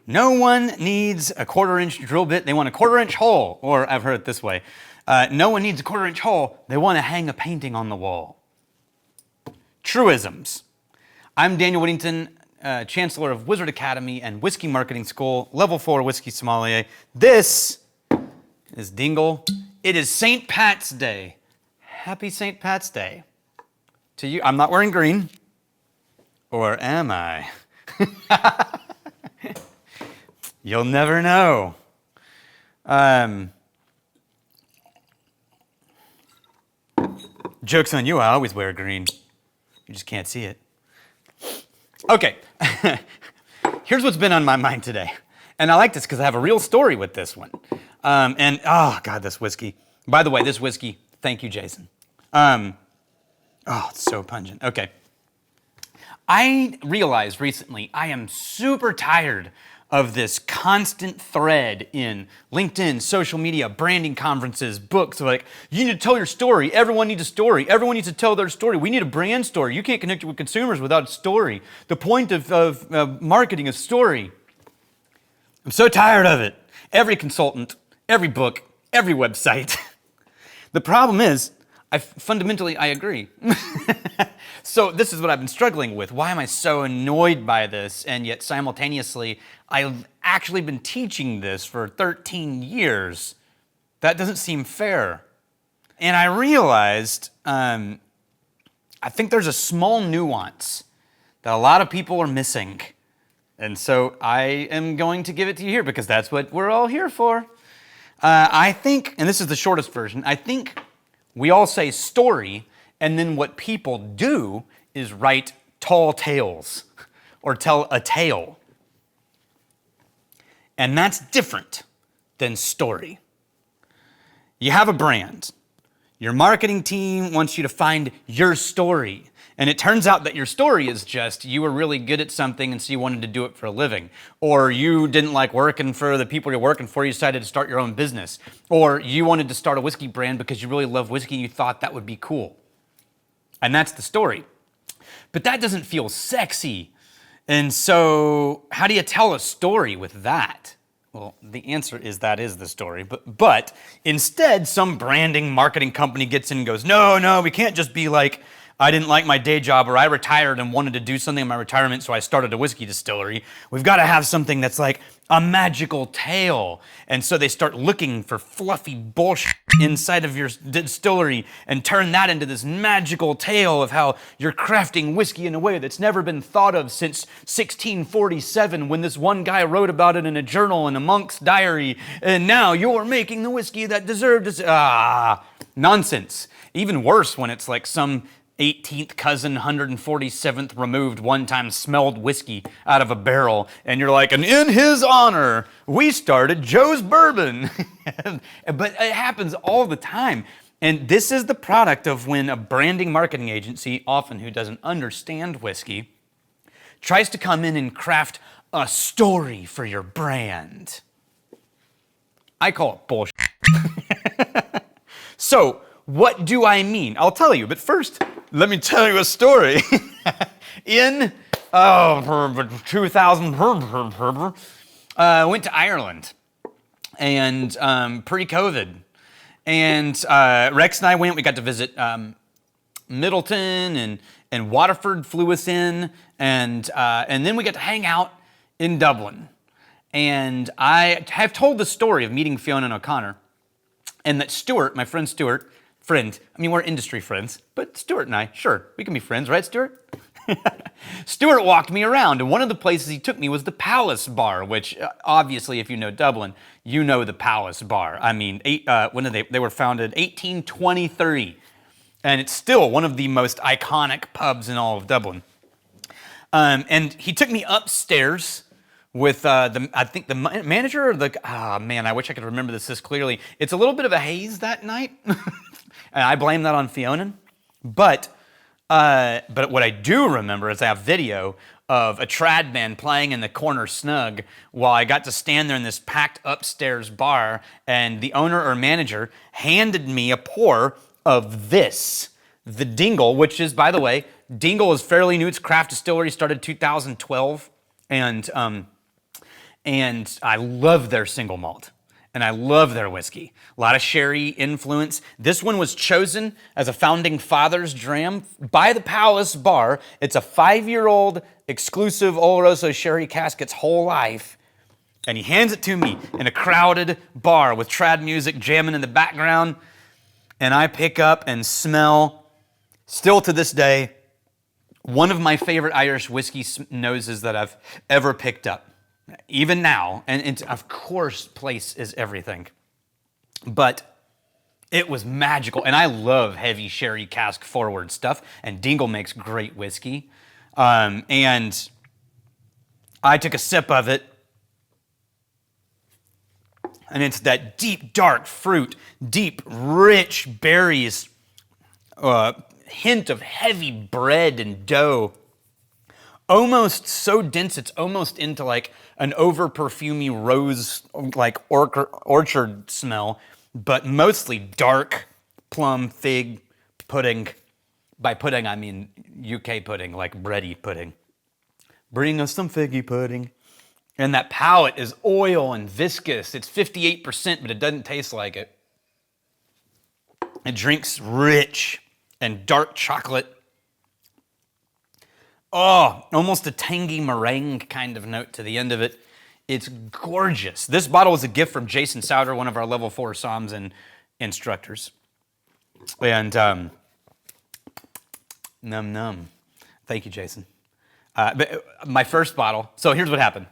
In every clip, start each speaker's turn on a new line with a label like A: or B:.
A: No one needs a 1/4-inch drill bit. They want a 1/4-inch hole. Or I've heard it this way. No one needs a 1/4-inch hole. They want to hang a painting on the wall. Truisms. I'm Daniel Whittington, Chancellor of Wizard Academy and Whiskey Marketing School, Level 4 Whiskey Sommelier. This is Dingle. It is St. Pat's Day. Happy St. Pat's Day. To you, I'm not wearing green. Or am I? You'll never know. Joke's on you, I always wear green. You just can't see it. Okay, here's what's been on my mind today. And I like this because I have a real story with this one. Oh God, this whiskey. By the way, this whiskey, thank you, Jason. Oh, it's so pungent. Okay. I realized recently I am super tired of this constant thread in LinkedIn, social media, branding conferences, books. Like, you need to tell your story. Everyone needs a story. Everyone needs to tell their story. We need a brand story. You can't connect with consumers without a story. The point of marketing is story. I'm so tired of it. Every consultant, every book, every website. The problem is, fundamentally, I agree. So this is what I've been struggling with. Why am I so annoyed by this? And yet simultaneously, I've actually been teaching this for 13 years. That doesn't seem fair. And I realized, I think there's a small nuance that a lot of people are missing. And so I am going to give it to you here because that's what we're all here for. I think, and this is the shortest version, I think we all say story, and then what people do is write tall tales or tell a tale. And that's different than story. You have a brand. Your marketing team wants you to find your story. And it turns out that your story is just you were really good at something and so you wanted to do it for a living. Or you didn't like working for the people you're working for, you decided to start your own business. Or you wanted to start a whiskey brand because you really love whiskey and you thought that would be cool. And that's the story. But that doesn't feel sexy. And so how do you tell a story with that? Well, the answer is that is the story. But instead, some branding marketing company gets in and goes, no, we can't just be like, I didn't like my day job or I retired and wanted to do something in my retirement, so I started a whiskey distillery. We've got to have something that's like a magical tale. And so they start looking for fluffy bullshit inside of your distillery and turn that into this magical tale of how you're crafting whiskey in a way that's never been thought of since 1647 when this one guy wrote about it in a journal in a monk's diary. And now you're making the whiskey that deserved it. Nonsense. Even worse when it's like some 18th cousin, 147th removed, one-time smelled whiskey out of a barrel, and you're like, and in his honor, we started Joe's Bourbon. But it happens all the time. And this is the product of when a branding marketing agency, often who doesn't understand whiskey, tries to come in and craft a story for your brand. I call it bullshit. So, what do I mean? I'll tell you, but first, let me tell you a story. In 2000, I went to Ireland, and pre-COVID, and Rex and I went. We got to visit Middleton, and Waterford flew us in, and then we got to hang out in Dublin. And I have told the story of meeting Fiona and O'Connor, and that Stuart, my friend Stuart, we're industry friends, but Stuart and I, sure, we can be friends, right, Stuart? Stuart walked me around, and one of the places he took me was the Palace Bar, which obviously, if you know Dublin, you know the Palace Bar. I mean, when they were founded 1823, and it's still one of the most iconic pubs in all of Dublin. And he took me upstairs with the manager or I wish I could remember this clearly. It's a little bit of a haze that night. And I blame that on Fiona. But what I do remember is I have video of a trad band playing in the corner snug while I got to stand there in this packed upstairs bar, and the owner or manager handed me a pour of this, the Dingle, which is, by the way, Dingle is fairly new. It's craft distillery, started 2012, and And I love their single malt. And I love their whiskey. A lot of sherry influence. This one was chosen as a Founding Fathers dram by the Palace Bar. It's a 5-year-old exclusive Oloroso sherry cask its whole life. And he hands it to me in a crowded bar with trad music jamming in the background. And I pick up and smell, still to this day, one of my favorite Irish whiskey noses that I've ever picked up. Even now, and of course, place is everything. But it was magical, and I love heavy sherry cask forward stuff, and Dingle makes great whiskey. And I took a sip of it, and it's that deep, dark fruit, deep, rich berries, hint of heavy bread and dough. Almost so dense, it's almost into like an over-perfumey rose, like orchard smell, but mostly dark plum fig pudding. By pudding, I mean UK pudding, like bready pudding. Bring us some figgy pudding. And that palate is oil and viscous. It's 58%, but it doesn't taste like it. It drinks rich and dark chocolate. Oh, almost a tangy meringue kind of note to the end of it. It's gorgeous. This bottle was a gift from Jason Souter, one of our level 4 Psalms and instructors. And num num. Thank you, Jason. But my first bottle, so here's what happened.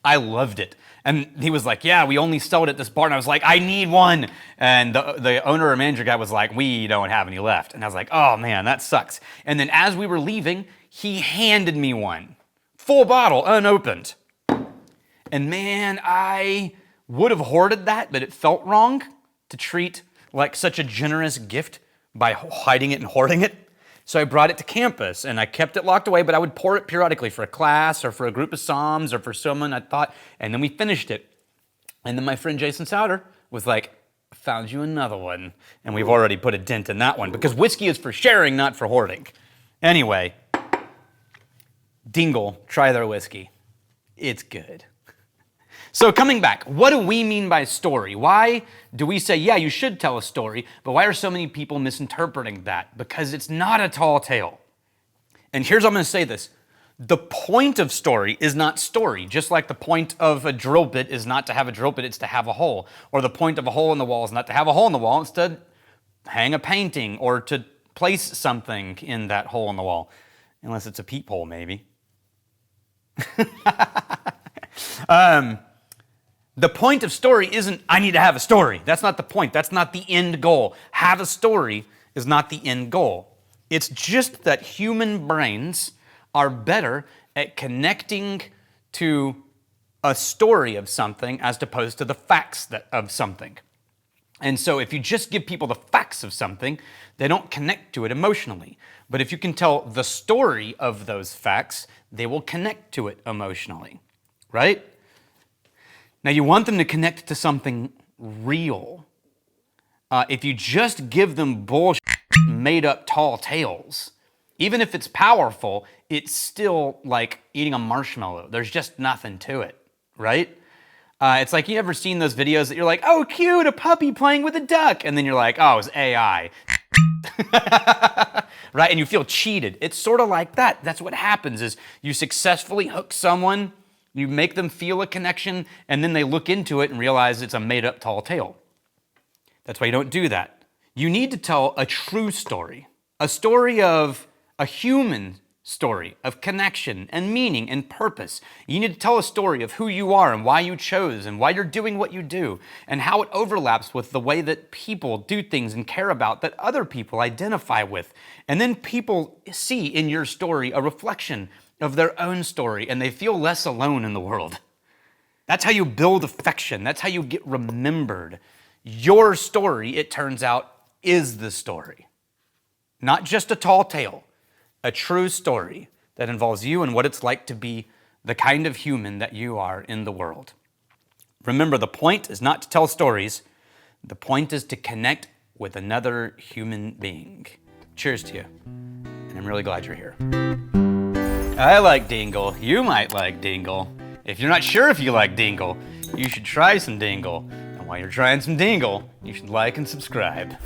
A: I loved it. And he was like, yeah, we only sold it at this bar. And I was like, I need one. And the owner or manager guy was like, we don't have any left. And I was like, oh man, that sucks. And then as we were leaving, he handed me one. Full bottle, unopened. And man, I would have hoarded that, but it felt wrong to treat like such a generous gift by hiding it and hoarding it. So I brought it to campus and I kept it locked away, but I would pour it periodically for a class or for a group of Psalms or for someone I thought, and then we finished it. And then my friend Jason Souter was like, found you another one. And we've already put a dent in that one because whiskey is for sharing, not for hoarding. Anyway, Dingle, try their whiskey. It's good. So coming back, what do we mean by story? Why do we say, yeah, you should tell a story, but why are so many people misinterpreting that? Because it's not a tall tale. And here's how I'm going to say this. The point of story is not story, just like the point of a drill bit is not to have a drill bit, it's to have a hole. Or the point of a hole in the wall is not to have a hole in the wall, it's to hang a painting or to place something in that hole in the wall. Unless it's a peephole, maybe. The point of story isn't, I need to have a story. That's not the point. That's not the end goal. Have a story is not the end goal. It's just that human brains are better at connecting to a story of something as opposed to the facts of something. And so if you just give people the facts of something, they don't connect to it emotionally. But if you can tell the story of those facts, they will connect to it emotionally, right? Now, you want them to connect to something real. If you just give them bullshit, made-up tall tales, even if it's powerful, it's still like eating a marshmallow. There's just nothing to it, right? It's like, you ever seen those videos that you're like, oh, cute, a puppy playing with a duck, and then you're like, oh, it's AI. Right? And you feel cheated. It's sort of like that. That's what happens is you successfully hook someone, you make them feel a connection, and then they look into it and realize it's a made-up tall tale. That's why you don't do that. You need to tell a true story, a story of a human story, of connection and meaning and purpose. You need to tell a story of who you are and why you chose and why you're doing what you do and how it overlaps with the way that people do things and care about that other people identify with. And then people see in your story a reflection of their own story, and they feel less alone in the world. That's how you build affection. That's how you get remembered. Your story, it turns out, is the story. Not just a tall tale, a true story that involves you and what it's like to be the kind of human that you are in the world. Remember, the point is not to tell stories. The point is to connect with another human being. Cheers to you, and I'm really glad you're here. I like Dingle. You might like Dingle. If you're not sure if you like Dingle, you should try some Dingle. And while you're trying some Dingle, you should like and subscribe.